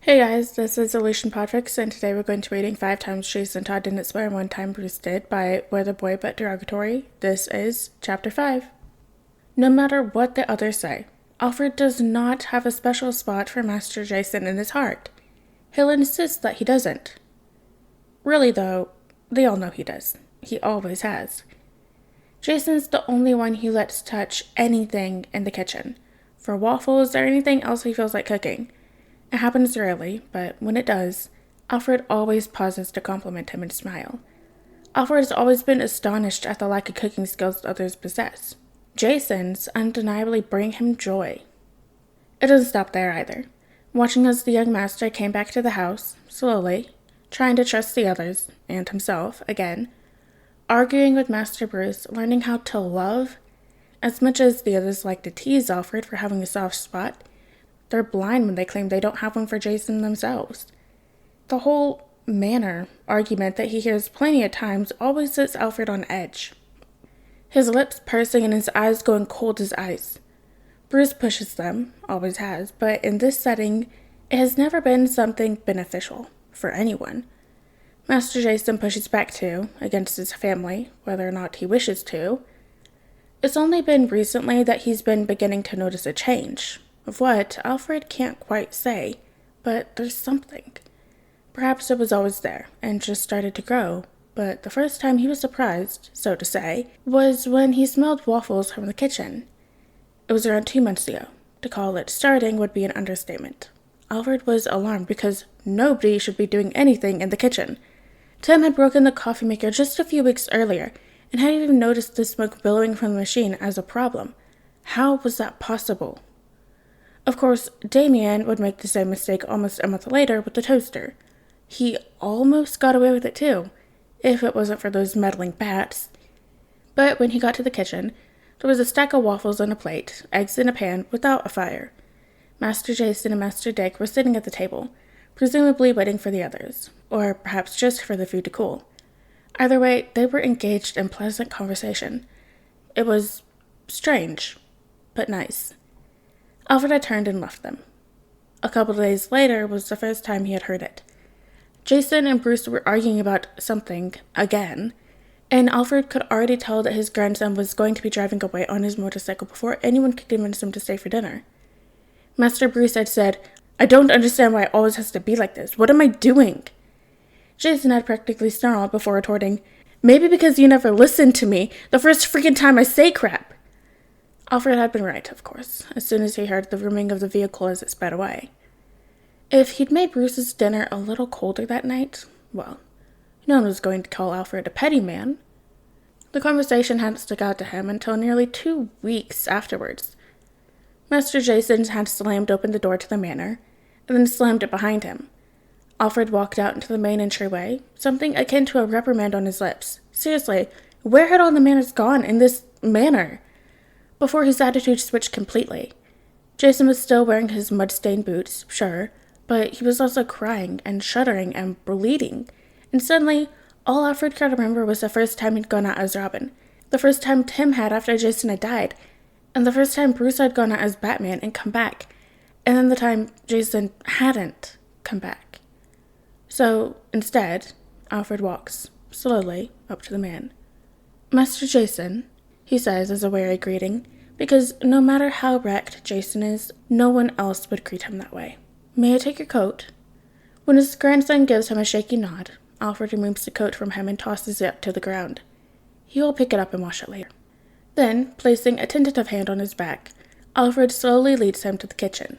Hey guys, this is PODFIC, and today we're going to be reading 5 Times Jason Todd Didn't Swear and 1 Time Bruce Did by Where the Boy But Derogatory. This is Chapter 5. No matter what the others say, Alfred does not have a special spot for Master Jason in his heart. He'll insist that he doesn't. Really though, they all know he does. He always has. Jason's the only one he lets touch anything in the kitchen, for waffles or anything else he feels like cooking. It happens rarely, but when it does, Alfred always pauses to compliment him and smile. Alfred has always been astonished at the lack of cooking skills others possess. Jason's undeniably bring him joy. It doesn't stop there either. Watching as the young master came back to the house, slowly, trying to trust the others, and himself, again, arguing with Master Bruce, learning how to love. As much as the others like to tease Alfred for having a soft spot, they're blind when they claim they don't have one for Jason themselves. The whole manner argument that he hears plenty of times always sets Alfred on edge. His lips pursing and his eyes going cold as ice. Bruce pushes them, always has, but in this setting, it has never been something beneficial for anyone. Master Jason pushes back too, against his family, whether or not he wishes to. It's only been recently that he's been beginning to notice a change. Of what, Alfred can't quite say, but there's something. Perhaps it was always there, and just started to grow, but the first time he was surprised, so to say, was when he smelled waffles from the kitchen. It was around 2 months ago. To call it starting would be an understatement. Alfred was alarmed because nobody should be doing anything in the kitchen. Tim had broken the coffee maker just a few weeks earlier, and hadn't even noticed the smoke billowing from the machine as a problem. How was that possible? Of course, Damien would make the same mistake almost a month later with the toaster. He almost got away with it too, if it wasn't for those meddling bats. But when he got to the kitchen, there was a stack of waffles on a plate, eggs in a pan, without a fire. Master Jason and Master Dick were sitting at the table, presumably waiting for the others, or perhaps just for the food to cool. Either way, they were engaged in pleasant conversation. It was strange, but nice. Alfred had turned and left them. A couple of days later was the first time he had heard it. Jason and Bruce were arguing about something, again, and Alfred could already tell that his grandson was going to be driving away on his motorcycle before anyone could convince him to stay for dinner. Master Bruce had said, "I don't understand why it always has to be like this. What am I doing?" Jason had practically snarled before retorting, "Maybe because you never listened to me the first freaking time I say crap." Alfred had been right, of course, as soon as he heard the vrooming of the vehicle as it sped away. If he'd made Bruce's dinner a little colder that night, well, no one was going to call Alfred a petty man. The conversation hadn't stuck out to him until nearly 2 weeks afterwards. Master Jason had slammed open the door to the manor, and then slammed it behind him. Alfred walked out into the main entryway, something akin to a reprimand on his lips. Seriously, where had all the manners gone in this manor? Before his attitude switched completely. Jason was still wearing his mud-stained boots, sure, but he was also crying and shuddering and bleeding. And suddenly, all Alfred could remember was the first time he'd gone out as Robin, the first time Tim had after Jason had died, and the first time Bruce had gone out as Batman and come back, and then the time Jason hadn't come back. So, instead, Alfred walks, slowly, up to the man. "Master Jason," he says as a wary greeting, because no matter how wrecked Jason is, no one else would greet him that way. "May I take your coat?" When his grandson gives him a shaky nod, Alfred removes the coat from him and tosses it to the ground. He will pick it up and wash it later. Then, placing a tentative hand on his back, Alfred slowly leads him to the kitchen.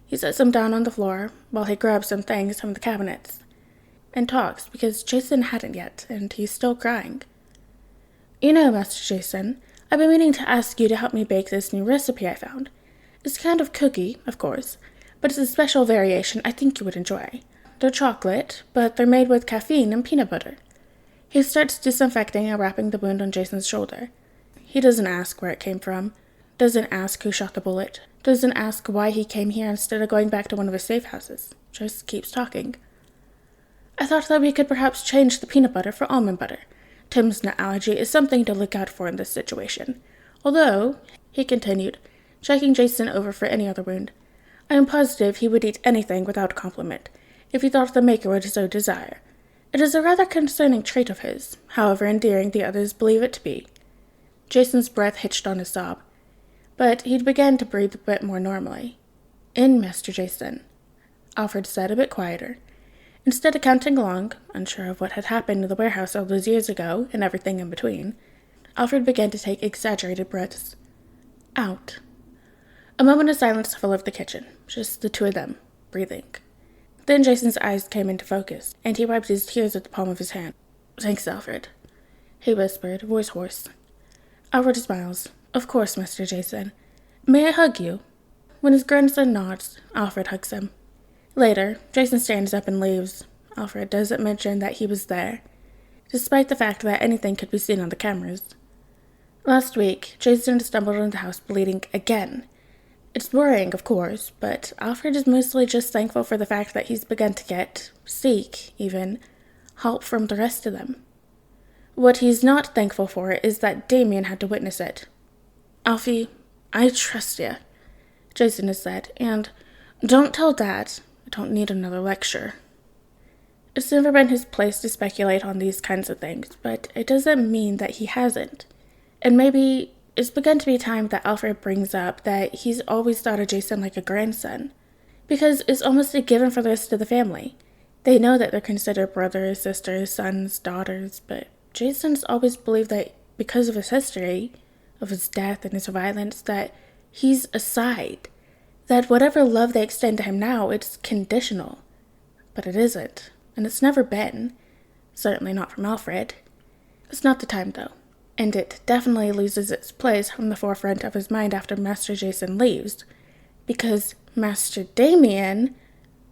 He sets him down on the floor while he grabs some things from the cabinets and talks because Jason hadn't yet, and he's still crying. "You know, Master Jason, I've been meaning to ask you to help me bake this new recipe I found. It's kind of cookie, of course, but it's a special variation I think you would enjoy. They're chocolate, but they're made with caffeine and peanut butter." He starts disinfecting and wrapping the wound on Jason's shoulder. He doesn't ask where it came from, doesn't ask who shot the bullet, doesn't ask why he came here instead of going back to one of his safe houses, just keeps talking. "I thought that we could perhaps change the peanut butter for almond butter. Tim's nut allergy is something to look out for in this situation. Although," he continued, checking Jason over for any other wound, I am positive he would eat anything without compliment, if he thought the maker would so desire. It is a rather concerning trait of his, however endearing the others believe it to be. Jason's breath hitched on a sob, but he'd began to breathe a bit more normally. In, Master Jason, Alfred said a bit quieter. Instead of counting along, unsure of what had happened in the warehouse all those years ago and everything in between, Alfred began to take exaggerated breaths. Out. A moment of silence filled the kitchen, just the two of them, breathing. Then Jason's eyes came into focus, and he wiped his tears with the palm of his hand. Thanks, Alfred, he whispered, voice hoarse. Alfred smiles. Of course, Mr. Jason. May I hug you? When his grandson nods, Alfred hugs him. Later, Jason stands up and leaves. Alfred doesn't mention that he was there, despite the fact that anything could be seen on the cameras. Last week, Jason stumbled into the house bleeding again. It's worrying, of course, but Alfred is mostly just thankful for the fact that he's begun to seek, help from the rest of them. What he's not thankful for is that Damien had to witness it. Alfie, I trust you, Jason has said, and don't tell Dad. I don't need another lecture. It's never been his place to speculate on these kinds of things, but it doesn't mean that he hasn't. And maybe it's begun to be time that Alfred brings up that he's always thought of Jason like a grandson, because it's almost a given for the rest of the family. They know that they're considered brothers, sisters, sons, daughters, but Jason's always believed that because of his history, of his death and his violence, that he's a side, that whatever love they extend to him now, it's conditional. But it isn't, and it's never been. Certainly not from Alfred. It's not the time, though, and it definitely loses its place from the forefront of his mind after Master Jason leaves, because Master Damien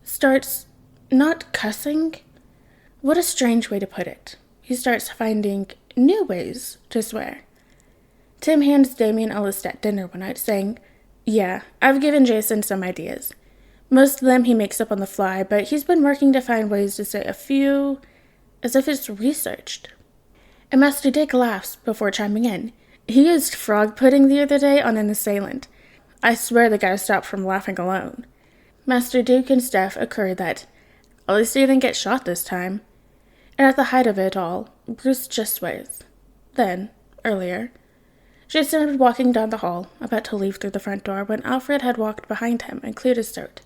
starts not cussing. What a strange way to put it. He starts finding new ways to swear. Tim hands Damien a list at dinner one night, saying, Yeah, I've given Jason some ideas. Most of them he makes up on the fly, but he's been working to find ways to say a few as if it's researched. And Master Dick laughs before chiming in. He used frog pudding the other day on an assailant. I swear the guy stopped from laughing alone. Master Duke and Steph occurred that, at least he didn't get shot this time. And at the height of it all, Bruce just sways. Then, earlier, Jason had been walking down the hall, about to leave through the front door, when Alfred had walked behind him and cleared his throat.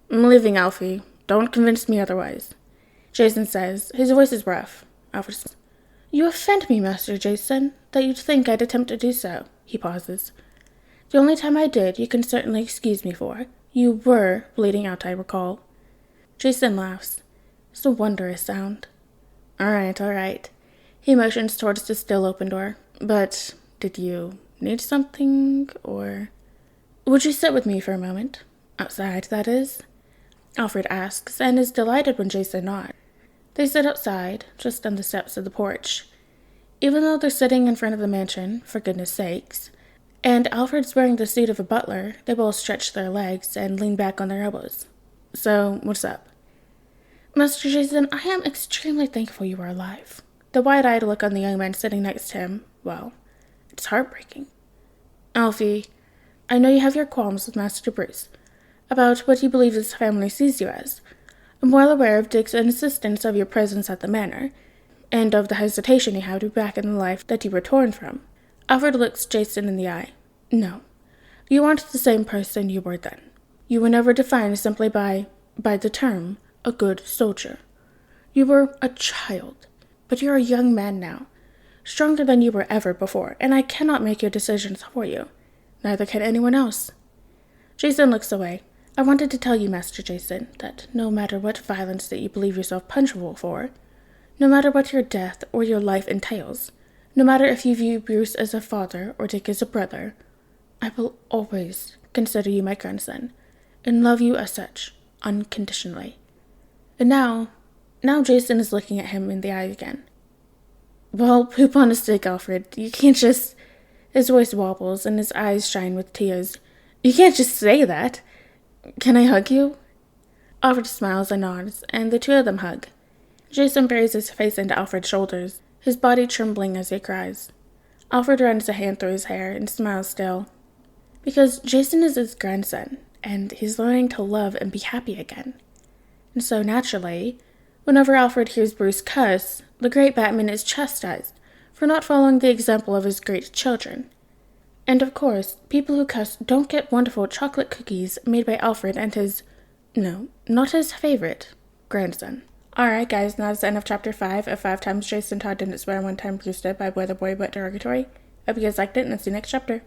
I'm leaving, Alfie. Don't convince me otherwise. Jason says. His voice is rough. Alfred says, You offend me, Master Jason, that you'd think I'd attempt to do so. He pauses. The only time I did, you can certainly excuse me for. You were bleeding out, I recall. Jason laughs. It's a wondrous sound. All right. He motions towards the still open door. But did you need something, or... Would you sit with me for a moment? Outside, that is? Alfred asks, and is delighted when Jason nods. They sit outside, just on the steps of the porch. Even though they're sitting in front of the mansion, for goodness sakes, and Alfred's wearing the suit of a butler, they both stretch their legs and lean back on their elbows. So, what's up? Master Jason, I am extremely thankful you are alive. The wide-eyed look on the young man sitting next to him, well, it's heartbreaking. Alfie, I know you have your qualms with Master Bruce, about what he believes his family sees you as. I'm well aware of Dick's insistence of your presence at the manor, and of the hesitation he had to be back in the life that you were torn from. Alfred looks Jason in the eye. No, you aren't the same person you were then. You were never defined simply by the term, a good soldier. You were a child, but you're a young man now, stronger than you were ever before, and I cannot make your decisions for you. Neither can anyone else. Jason looks away. I wanted to tell you, Master Jason, that no matter what violence that you believe yourself punishable for, no matter what your death or your life entails, no matter if you view Bruce as a father or Dick as a brother, I will always consider you my grandson, and love you as such, unconditionally. And now Jason is looking at him in the eye again. Well, poop on a stick, Alfred. You can't just... His voice wobbles, and his eyes shine with tears. You can't just say that. Can I hug you? Alfred smiles and nods, and the two of them hug. Jason buries his face into Alfred's shoulders, his body trembling as he cries. Alfred runs a hand through his hair and smiles still. Because Jason is his grandson, and he's learning to love and be happy again. And so naturally, whenever Alfred hears Bruce cuss, the great Batman is chastised for not following the example of his great children. And of course, people who cuss don't get wonderful chocolate cookies made by Alfred and his, no, not his favorite, grandson. Alright guys, now that's the end of chapter 5 of 5 Times Jason Todd Didn't Swear One Time Bruce Did by Boy the Boy But Derogatory. Hope you guys liked it, and I'll see you next chapter.